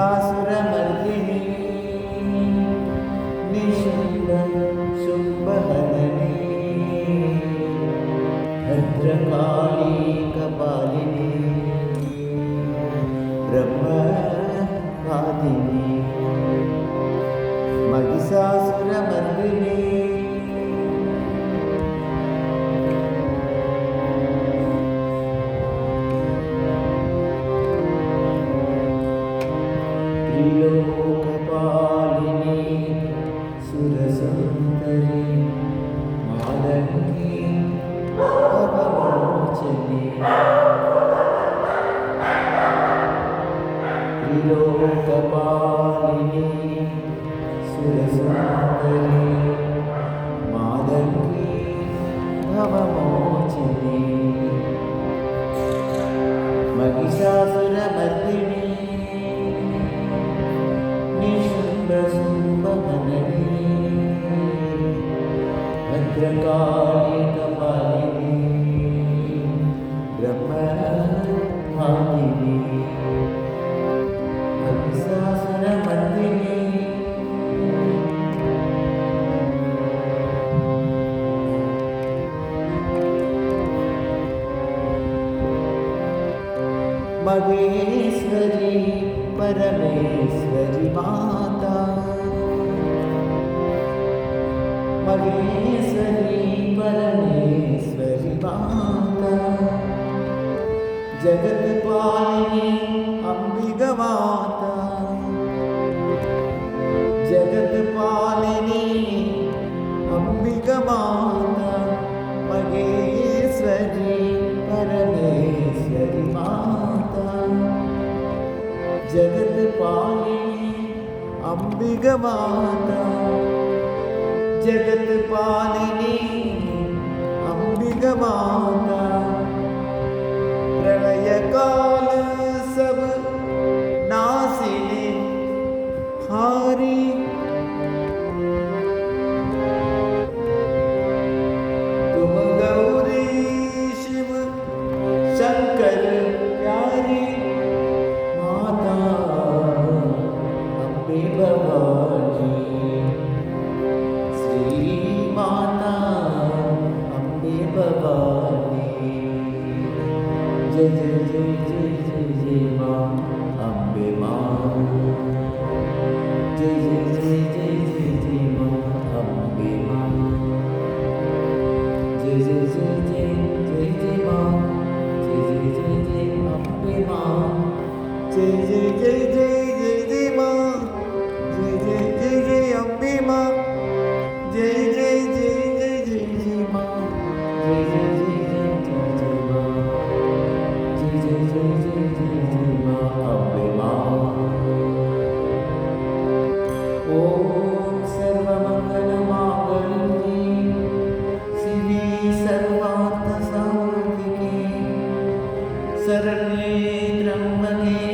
महिषासुरमर्दिनी निशुम्भ शुम्भहननी भद्रकाली कपालिनी ब्रह्मवादिनी महिषासुरमर्दिनी त्रिलोकपालिनी सुरसुन्दरी मालनी भवमोचनी त्रिलोकपालिनी सुरसुन्दरी मालनी भवमोचनी महिषासुरमर्दिनी भद्रकाली कपालिनी ब्रह्मवादिनी महिषासुरमर्दिनी महेश्वरी परमेश्वरी माता महेश्वरी परमेश्वरी माता जगत पालिनी अंबिका माता जगत पालिनी अंबिका माता महेश्वरी परमेश्वरी माता जगत पालिनी अंबिका माता जगत पालिनी अंबिका माता प्रलय काल सब नासिनी हारी तुम गौरी शिव शंकर प्यारी माता अम्बे भवानी माता अम्बे भवानी जय जय जय जय जय जय माँ अम्बे माँ जय जय जय जय जय जय माँ अम्बे माँ जय जय जय जय जय जय माँ जय जय जय जय अम्बे माँ जय जय जय जय जय जय माँ जय जय जय जय अम्बे माँ जय जय जय जय जय जय माँ जय जय जय जय जय जय माँ जय जय जय जय जय जय माँ अम्बे माँ ओम सर्वमंगलमांगल्ये शिवे सर्वार्थसाधिके शरण्ये त्र्यंबके